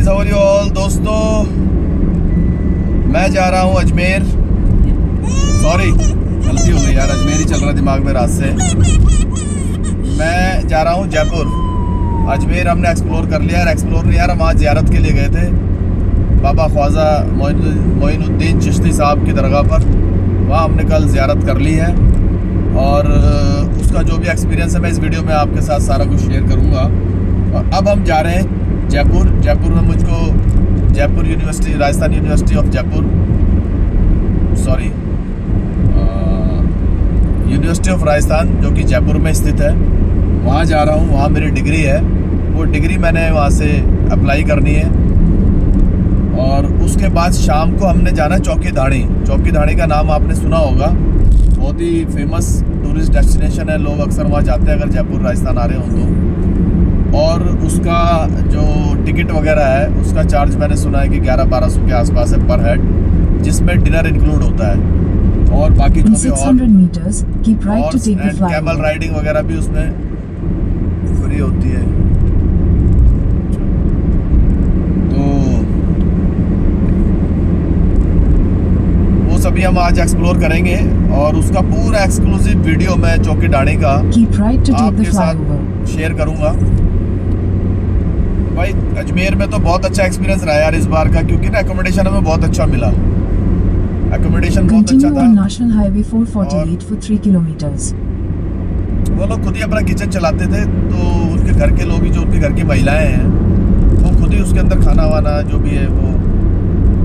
How are you all दोस्तों, मैं जा रहा हूँ अजमेर। सॉरी गलती हो गई यार, अजमेर ही चल रहा दिमाग में रात से। मैं जा रहा हूँ जयपुर। अजमेर हमने एक्सप्लोर कर लिया यार, एक्सप्लोर नहीं यार, हम आज ज़ियारत के लिए गए थे बाबा ख्वाजा मोइनुद्दीन चिश्ती साहब की दरगाह पर। वहाँ हमने कल ज़ियारत कर ली है और उसका जो भी एक्सपीरियंस है मैं इस वीडियो में आपके साथ सारा कुछ शेयर करूँगा। और अब हम जा रहे हैं जयपुर। जयपुर में मुझको Jaipur university, Rajasthan university of Jaipur, sorry university of Rajasthan जो कि जयपुर में स्थित है, वहाँ जा रहा हूँ। वहाँ मेरी डिग्री है, वो डिग्री मैंने वहाँ से अप्लाई करनी है। और उसके बाद शाम को हमने जाना चौकी धाड़ी। चौकी धाड़ी का नाम आपने सुना होगा, बहुत ही फेमस टूरिस्ट डेस्टिनेशन है, लोग अक्सर वहाँ जाते हैं अगर जयपुर राजस्थान आ रहे हों तो। और उसका जो टिकट वगैरह है उसका चार्ज मैंने सुना है कि 1100-1200 के आसपास है पर हेड, जिसमें डिनर इंक्लूड होता है और बाकी जो भी और कैमल राइडिंग वगैरह भी उसमें फ्री होती है। तो वो सभी हम आज एक्सप्लोर करेंगे और उसका पूरा एक्सक्लूसिव वीडियो मैं चौकी धाड़ी का आपके साथ शेयर करूंगा। भाई अजमेर में तो बहुत अच्छा एक्सपीरियंस रहा यार इस बार का, क्योंकि ना एकोमोडेशन हमें बहुत अच्छा मिला। एकोमोडेशन बहुत अच्छा था। National highway 448 for 3 kilometers। वो लोग खुद ही अपना किचन चलाते थे, तो उनके घर के लोग ही, जो उनके घर की महिलाएं हैं वो खुद ही उसके अंदर खाना वाना जो भी है वो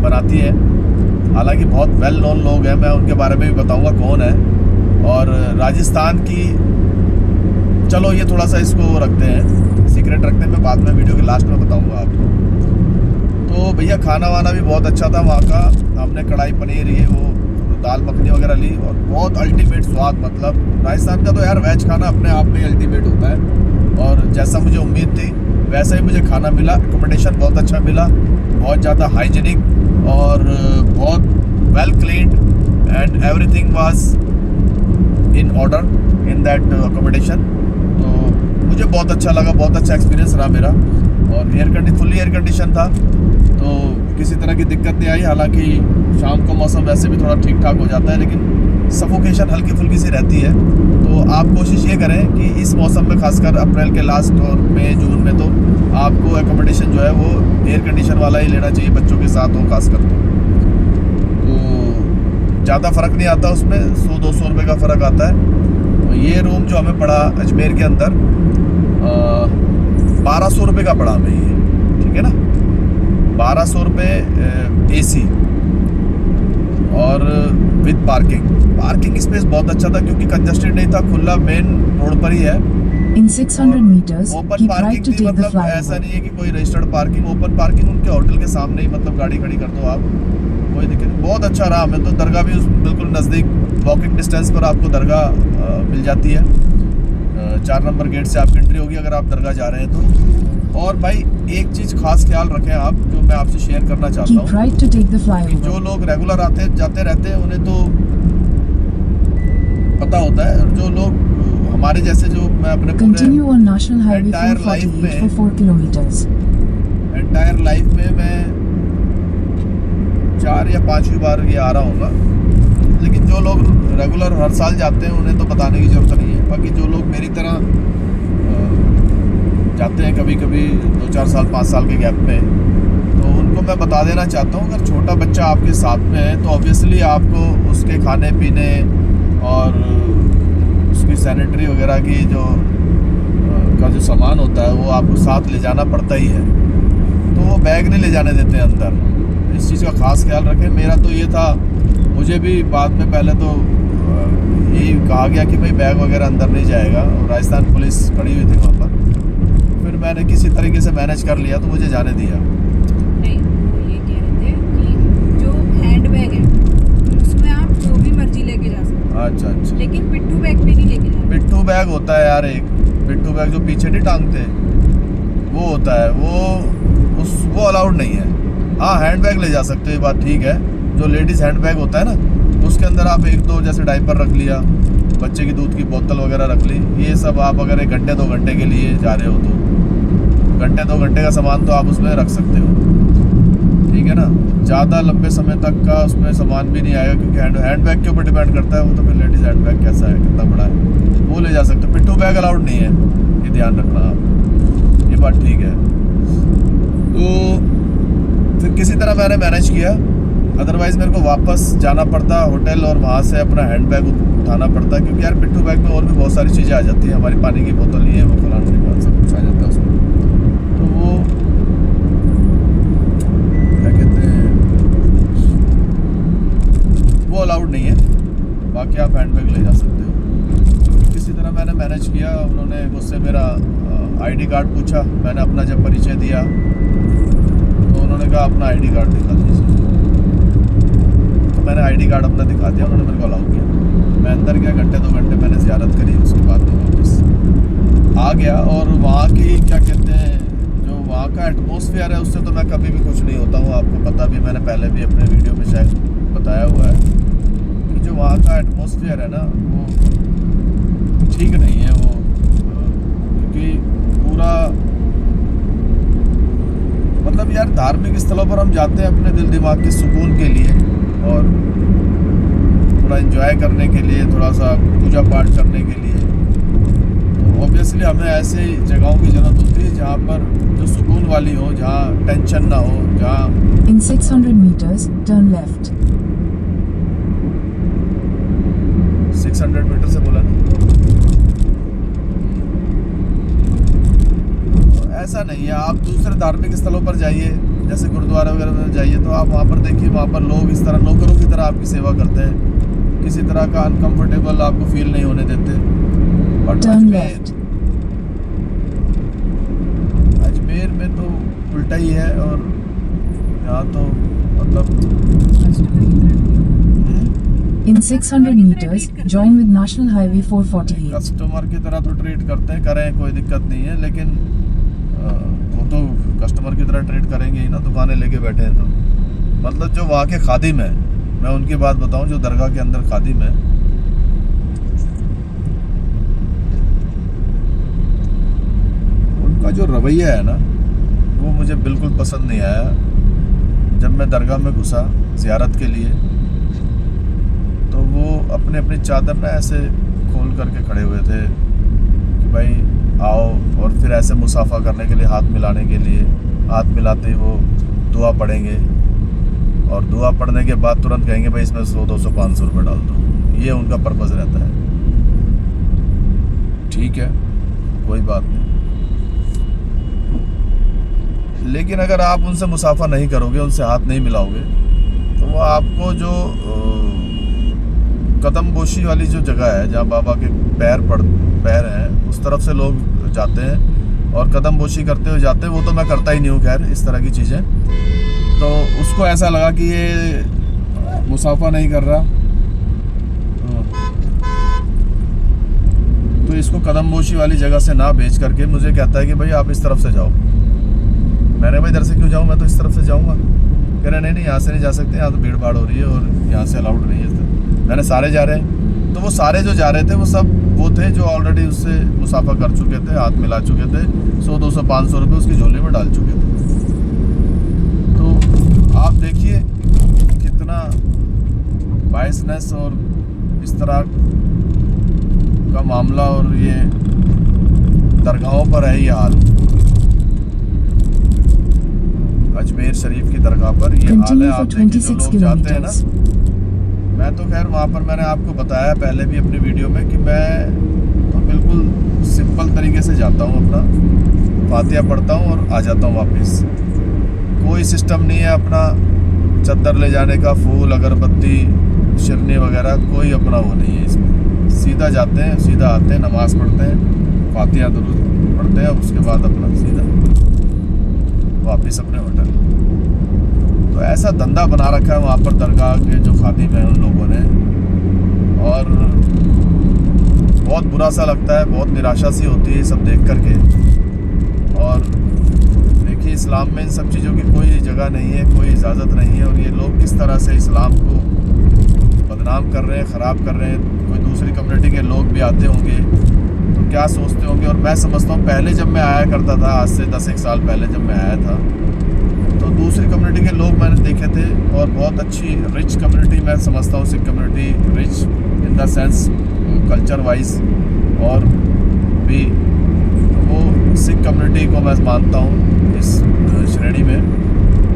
बनाती है। हालांकि बहुत वेल नोन लोग हैं, मैं उनके बारे में भी बताऊंगा कौन है। और राजस्थान की, चलो ये थोड़ा सा इसको रखते हैं, सीक्रेट रखते हैं, मैं बाद में वीडियो के लास्ट में बताऊंगा आपको। तो भैया खाना वाना भी बहुत अच्छा था वहाँ का। हमने कढ़ाई पनीर, ये वो दाल मखनी वगैरह ली और बहुत अल्टीमेट स्वाद। मतलब राजस्थान का तो यार वेज खाना अपने आप में अल्टीमेट होता है और जैसा मुझे उम्मीद थी वैसा ही मुझे खाना मिला। एकोमोडेशन बहुत अच्छा मिला, बहुत ज़्यादा हाइजीनिक और बहुत well cleaned and everything was in order in that accommodation. तो मुझे बहुत अच्छा लगा, बहुत अच्छा एक्सपीरियंस रहा मेरा। और फुल्ली एयर कंडीशन था, तो किसी तरह की दिक्कत नहीं आई। हालांकि शाम को मौसम वैसे भी थोड़ा ठीक ठाक हो जाता है, लेकिन सफोकेशन हल्की फुल्की सी रहती है। तो आप कोशिश ये करें कि इस मौसम में, खासकर अप्रैल के लास्ट और मई जून में, तो आपको एकोमोडेशन जो है वो एयर कंडीशन वाला ही लेना चाहिए, बच्चों के साथ हो खासकर। तो ज़्यादा फ़र्क नहीं आता उसमें, 100-200 रुपये का फ़र्क आता है। तो ये रूम जो हमें पड़ा अजमेर के अंदर 1200 रुपये का पड़ा हमें ये, ठीक है ना, 1200 रुपये AC और विद पार्किंग स्पेस बहुत अच्छा था, क्योंकि कंजस्टेड नहीं था, खुला मेन रोड पर ही है। In 600 meters, ओपन पार्किंग थी, मतलब ऐसा नहीं है कि कोई रजिस्टर्ड पार्किंग, ओपन पार्किंग उनके होटल के सामने ही, मतलब गाड़ी खड़ी कर दो आप, कोई दिक्कत नहीं। बहुत अच्छा रहा हमें तो। दरगाह भी बिल्कुल नज़दीक, वॉकिंग डिस्टेंस पर आपको दरगाह मिल जाती है। 4 नंबर गेट से आपकी एंट्री होगी अगर आप दरगाह जा रहे हैं तो। और भाई एक चीज़ खास ख्याल रखें आप, जो मैं आपसे शेयर करना चाहता हूँ, जो लोग रेगुलर आते जाते रहते हैं उन्हें तो पता होता है, और जो लोग हमारे जैसे, जो मैं अपने एंटायर लाइफ में मैं 4 या 5वीं बार ये आ रहा हूँगा, लेकिन जो लोग रेगुलर हर साल जाते हैं उन्हें तो बताने की ज़रूरत नहीं है। बाकी जो लोग मेरी तरह जाते हैं कभी कभी 2-4 साल 5 साल के गैप में, तो उनको मैं बता देना चाहता हूँ, अगर छोटा बच्चा आपके साथ में है तो ऑब्वियसली आपको उसके खाने पीने और उसकी सैनिटरी वगैरह की जो सामान होता है वो आपको साथ ले जाना पड़ता ही है। तो वो बैग नहीं ले जाने देते हैं अंदर, इस चीज़ का खास ख्याल रखें। मेरा तो ये था, मुझे भी बाद में पहले तो यही कहा गया कि भाई बैग वगैरह अंदर नहीं जाएगा, और राजस्थान पुलिस खड़ी हुई थी वहाँ पर। फिर मैंने किसी तरीके से मैनेज कर लिया तो मुझे जाने दिया। नहीं, वो ये कह रहे थे कि जो हैंड बैग है उसमें आप जो भी मर्जी लेके जा सकते हैं। अच्छा, लेकिन पिट्ठू बैग पे नहीं लेके जाना। पिट्ठू बैग होता है यार, एक पिट्ठू बैग जो पीछे नहीं टांगते, वो होता है, वो अलाउड नहीं है। हाँ, हैंड बैग ले जा सकते हो, ये बात ठीक है। जो लेडीज़ हैंड बैग होता है ना, उसके अंदर आप 1-2 जैसे डायपर रख लिया, बच्चे की दूध की बोतल वगैरह रख ली, ये सब आप अगर 1 घंटे 2 घंटे के लिए जा रहे हो तो घंटे 2 घंटे का सामान तो आप उसमें रख सकते हो, ठीक है ना। ज़्यादा लंबे समय तक का उसमें सामान भी नहीं आएगा, क्योंकि हैंड बैग के ऊपर डिपेंड करता है वो। तो फिर लेडीज़ हैंड बैग कैसा है, कितना बड़ा है, वो ले जा सकते हो। पिट्ठू बैग अलाउड नहीं है, ये ध्यान रखना आप, ये बात ठीक है। तो फिर किसी तरह मैंने मैनेज किया, अदरवाइज़ मेरे को वापस जाना पड़ता होटल और वहाँ से अपना हैंड बैग उठाना पड़ता, क्योंकि यार पिट्ठू बैग में और भी बहुत सारी चीज़ें आ जाती हैं, हमारी पानी की बोतल ये वो फलाना ढिमकाना सब कुछ आ जाता है उसमें। तो वो क्या कहते हैं, वो अलाउड नहीं है। बाकी आप हैंड बैग ले जा सकते हो। किसी तरह मैंने मैनेज किया। उन्होंने मुझसे मेरा आईडी कार्ड पूछा, मैंने अपना जब परिचय दिया तो उन्होंने कहा अपना आईडी कार्ड दिखा दीजिए। तो मैंने आईडी कार्ड अपना दिखा दिया, उन्होंने मेरे को अलाउ किया। मैं अंदर गया, घंटे 2 घंटे मैंने ज़ियारत करी, उसके बाद मैं वापस आ गया। और वहाँ की क्या कहते हैं, जो वहाँ का एटमॉस्फेयर है उससे तो मैं कभी भी कुछ नहीं होता हूँ। आपको पता भी, मैंने पहले भी अपने वीडियो में शायद बताया हुआ है कि जो वहाँ का एटमॉस्फेयर है ना वो ठीक नहीं है। वो क्योंकि पूरा मतलब यार धार्मिक स्थलों पर हम जाते हैं अपने दिल दिमाग के सुकून के लिए और थोड़ा एंजॉय करने के लिए, थोड़ा सा पूजा पाठ करने के लिए। तो ऑब्वियसली हमें ऐसे जगहों की ज़रूरत होती है जहाँ पर जो सुकून वाली हो, जहाँ टेंशन ना हो, जहाँ In 600 meters, turn left. 600 metre से बोला नहीं। तो ऐसा नहीं है, आप दूसरे धार्मिक स्थलों पर जाइए, जैसे गुरुद्वारा वगैरह में जाइए, तो आप वहाँ पर देखिए, वहाँ पर लोग इस तरह नौकरों की तरह आपकी सेवा करते हैं, किसी तरह का अनकंफर्टेबल आपको फील नहीं होने देते। But Turn left. अजमेर में तो उल्टा ही है। और यहाँ तो मतलब In 600 meters, join with National Highway 448. Customer की तरह तो ट्रीट करते हैं, करें कोई दिक्कत नहीं है, लेकिन वो तो कस्टमर की तरह ट्रीट करेंगे ही ना, दुकानें लेके बैठे हैं तो। मतलब जो वहाँ के खादिम है, मैं उनकी बात बताऊं, जो दरगाह के अंदर खादिम है, उनका जो रवैया है ना वो मुझे बिल्कुल पसंद नहीं आया। जब मैं दरगाह में घुसा ज़ियारत के लिए तो वो अपने अपनी चादर ना ऐसे खोल करके खड़े हुए थे कि भाई आओ, और फिर ऐसे मुसाफा करने के लिए, हाथ मिलाने के लिए, हाथ मिलाते ही वो दुआ पढ़ेंगे और दुआ पढ़ने के बाद तुरंत कहेंगे भाई इसमें 100, 200, 500 रुपये डाल दो। ये उनका पर्पज़ रहता है। ठीक है, कोई बात नहीं, लेकिन अगर आप उनसे मुसाफा नहीं करोगे, उनसे हाथ नहीं मिलाओगे, तो वो आपको जो कदम बोशी वाली जो जगह है जहाँ बाबा के पैर हैं, उस तरफ से लोग जाते हैं और कदम बोशी करते हुए जाते हैं। वो तो मैं करता ही नहीं हूँ, खैर इस तरह की चीज़ें। तो उसको ऐसा लगा कि ये मुसाफा नहीं कर रहा, तो इसको कदम बोशी वाली जगह से ना भेज करके मुझे कहता है कि भाई आप इस तरफ से जाओ। मैंने भाई इधर से क्यों जाऊँ, मैं तो इस तरफ से जाऊँगा। कह रहे नहीं यहाँ से नहीं जा सकते, यहाँ तो भीड़ भाड़ हो रही है और यहाँ से अलाउड नहीं है। मैंने सारे जा रहे हैं, तो वो सारे जो जा रहे थे वो सब वो थे जो ऑलरेडी उससे मुसाफा कर चुके थे, हाथ मिला चुके थे, 100, 200, 500 रुपये उसकी झोली में डाल चुके थे। तो आप देखिए कितना बायसनेस और इस तरह का मामला, और ये दरगाहों पर है ये हाल। अजमेर शरीफ की दरगाह पर ये हाल है। आप देखिए जो लोग जाते हैं ना, मैं तो खैर वहाँ पर मैंने आपको बताया पहले भी अपनी वीडियो में कि मैं तो बिल्कुल सिंपल तरीके से जाता हूँ, अपना फातिहा पढ़ता हूँ और आ जाता हूँ वापस। कोई सिस्टम नहीं है अपना चद्दर ले जाने का, फूल अगरबत्ती शिरनी वगैरह, कोई अपना वो नहीं है इसमें। सीधा जाते हैं, सीधा आते हैं, नमाज़ पढ़ते हैं, फातिहा दुरूद पढ़ते हैं, उसके बाद अपना सीधा वापस अपने होटल। तो ऐसा धंधा बना रखा है वहाँ पर दरगाह के जो खादिम हैं उन लोगों ने, और बहुत बुरा सा लगता है, बहुत निराशा सी होती है सब देख करके। और देखिए इस्लाम में इन सब चीज़ों की कोई जगह नहीं है, कोई इजाज़त नहीं है, और ये लोग किस तरह से इस्लाम को बदनाम कर रहे हैं, ख़राब कर रहे हैं। कोई दूसरी कम्युनिटी के लोग भी आते होंगे तो क्या सोचते होंगे। और मैं समझता हूँ पहले जब मैं आया करता था, आज से 10 एक साल पहले जब मैं आया था, तो दूसरी कम्युनिटी के लोग मैंने देखे थे और बहुत अच्छी रिच कम्युनिटी मैं समझता हूँ Sikh community, rich in the sense culture wise, और भी वो सिख कम्युनिटी को मैं मानता हूँ इस श्रेणी में।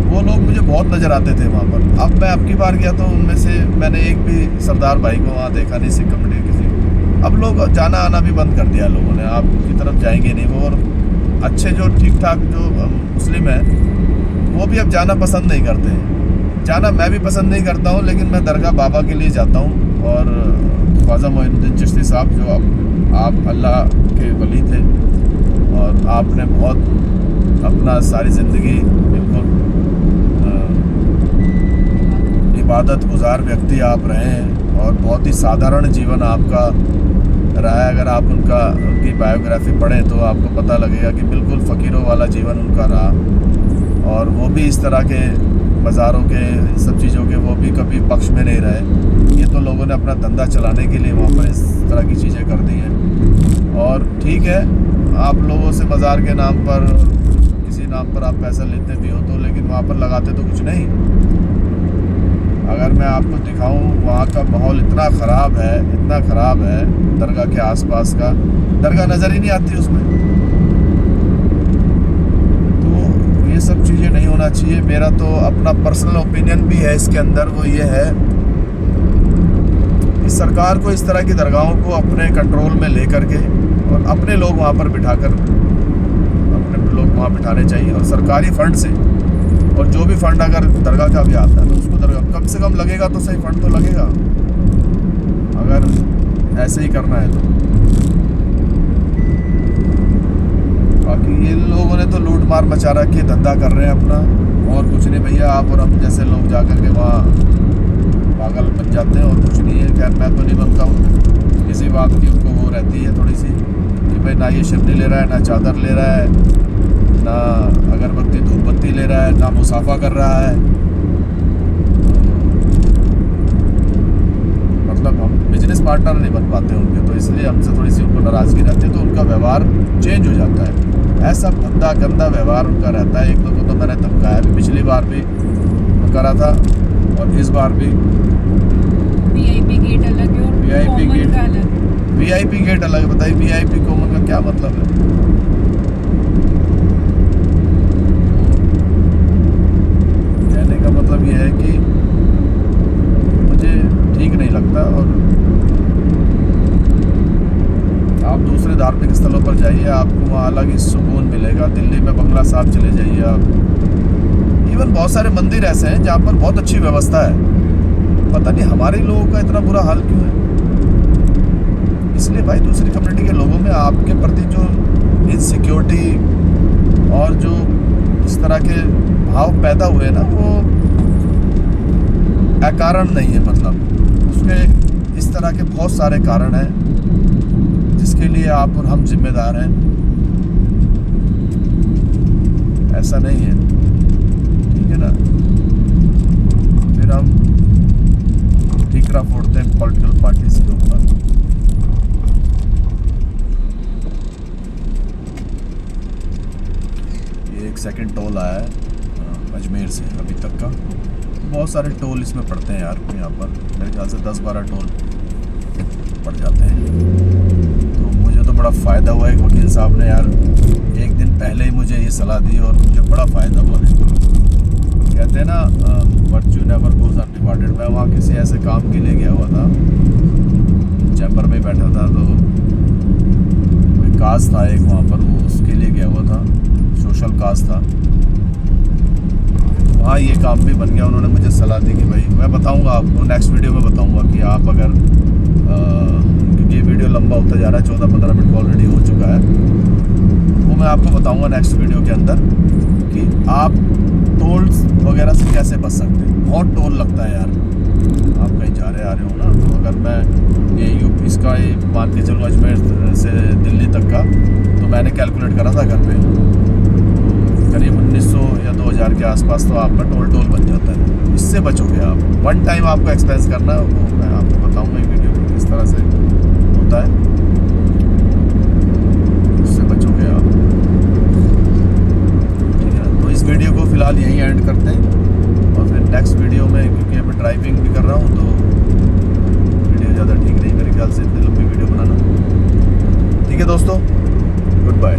वो लोग मुझे बहुत नज़र आते थे वहाँ पर। अब मैं अबकी बार गया तो उनमें से मैंने एक भी सरदार भाई को वहाँ देखा नहीं, सिख कम्युनिटी किसी। अब लोग जाना आना भी बंद कर दिया लोगों ने, आपकी तरफ जाएंगे नहीं वो। और अच्छे जो ठीक ठाक जो मुस्लिम हैं वो भी अब जाना पसंद नहीं करते हैं। जाना मैं भी पसंद नहीं करता हूँ, लेकिन मैं दरगाह बाबा के लिए जाता हूँ। और ख्वाजा मोइनुद्दीन चिश्ती साहब जो आप अल्लाह के वली थे और आपने बहुत अपना सारी ज़िंदगी बिल्कुल इबादत गुजार व्यक्ति आप रहे हैं और बहुत ही साधारण जीवन आपका रहा है। अगर आप उनकी बायोग्राफी पढ़ें तो आपको पता लगेगा कि बिल्कुल फ़कीरों वाला जीवन उनका रहा। और वो भी इस तरह के बाज़ारों के सब चीज़ों के वो भी कभी पक्ष में नहीं रहे। ये तो लोगों ने अपना धंधा चलाने के लिए वहाँ पर इस तरह की चीज़ें कर दी हैं। और ठीक है, आप लोगों से मज़ार के नाम पर किसी नाम पर आप पैसा लेते भी हो तो, लेकिन वहाँ पर लगाते तो कुछ नहीं। अगर मैं आपको दिखाऊं वहाँ का माहौल इतना ख़राब है, इतना ख़राब है दरगाह के आसपास का, दरगाह नज़र ही नहीं आती उसमें। तो ये सब चीज़ें नहीं होना चाहिए। मेरा तो अपना पर्सनल ओपिनियन भी है इसके अंदर, वो ये है कि सरकार को इस तरह की दरगाहों को अपने कंट्रोल में ले करके और अपने लोग वहाँ पर बिठाकर अपने लोग वहाँ बिठाने चाहिए, और सरकारी फ़ंड से। और जो भी फ़ंड अगर दरगाह का भी आता है तो उसको दरगाह कम से कम लगेगा तो सही, फ़ंड तो लगेगा अगर ऐसे ही करना है तो। बाकी ये लोगों ने तो लूट मार मचा रखी है, धंधा कर रहे हैं अपना, और कुछ नहीं भैया। आप और हम जैसे लोग जाकर के वहाँ पागल बन जाते हैं और कुछ नहीं है। खैर मैं तो नहीं बनता हूँ, किसी बात की उनको वो रहती है थोड़ी सी कि भाई ना ये शिरनी ले रहा है, ना चादर ले रहा है, ना अगरबत्ती धूप बत्ती ले रहा है, ना मुसाफा कर रहा है। मतलब हम बिजनेस पार्टनर नहीं बन पाते उनके, तो इसलिए हमसे थोड़ी सी उनको नाराज़गी रहती है, तो उनका व्यवहार चेंज हो जाता है। ऐसा भद्दा गंदा व्यवहार उनका रहता है। एक दो को तो मैंने धमकाया भी, पिछली बार भी करा था और इस बार भी। वीआईपी गेट अलग है और वीआईपी कॉमन गेट का अलग। वीआईपी गेट अलग है। बताइए वीआईपी कॉमन का क्या मतलब है? कहने का मतलब ये है कि मुझे ठीक नहीं लगता। और आप दूसरे धार्मिक स्थलों पर जाइए, आपको वहाँ अलग ही सुकून मिलेगा। दिल्ली में बंगला साहब चले जाइए आप, इवन बहुत सारे मंदिर ऐसे हैं जहाँ पर बहुत अच्छी व्यवस्था है। पता नहीं हमारे लोगों का इतना बुरा हाल क्यों है। इसलिए भाई दूसरी कम्युनिटी के लोगों में आपके प्रति जो इनसिक्योरिटी और जो इस तरह के भाव पैदा हुए ना, वो अकारण नहीं है। मतलब उसके इस तरह के बहुत सारे कारण हैं जिसके लिए आप और हम जिम्मेदार हैं। ऐसा नहीं है, ठीक है ना। फिर हम ठीकरा फोड़ते हैं पॉलिटिकल पार्टीज के ऊपर। ये एक सेकंड टोल आया है अजमेर से अभी तक का। बहुत सारे टोल इसमें पड़ते हैं यार, यहाँ पर मेरे ख्याल से 10-12 टोल पड़ जाते हैं। तो मुझे तो बड़ा फ़ायदा हुआ। एक वकील साहब ने यार एक दिन पहले ही मुझे ये सलाह दी और मुझे बड़ा फ़ायदा हुआ। कहते हैं ना वर्च्यू नेवर गोज़ अनरिवार्डेड। मैं वहाँ किसी ऐसे काम के लिए गया हुआ था, चैम्बर में बैठा था, तो कोई काज था एक वहाँ पर, वो उसके लिए गया हुआ था, सोशल काज था। हाँ ये काम भी बन गया। उन्होंने मुझे सलाह दी कि भाई, मैं बताऊंगा आपको नेक्स्ट वीडियो में बताऊंगा कि आप अगर क्योंकि ये वीडियो लंबा होता जा रहा है, 14-15 मिनट का ऑलरेडी हो चुका है, वो मैं आपको बताऊंगा नेक्स्ट वीडियो के अंदर कि आप टोल्स वगैरह से कैसे बच सकते हैं। बहुत टोल लगता है यार, आप कहीं जा रहे आ रहे हो ना। तो अगर मैं ये इसका ये मान के चलूँ अजमेर से दिल्ली तक का, तो मैंने कैलकुलेट करा था घर पे, करीब 1900 या 2000 के आसपास तो आपका टोल बन जाता है। इससे बचोगे आप। वन टाइम आपको एक्सपेंस करना है, वो मैं आपको बताऊंगा वीडियो में किस तरह से होता है। फ़िलहाल यहीं एंड करते हैं और फिर नेक्स्ट वीडियो में, क्योंकि अभी ड्राइविंग भी कर रहा हूँ तो वीडियो ज़्यादा ठीक नहीं मेरे ख्याल से इतनी लंबी वीडियो बनाना। ठीक है दोस्तों, गुड बाय।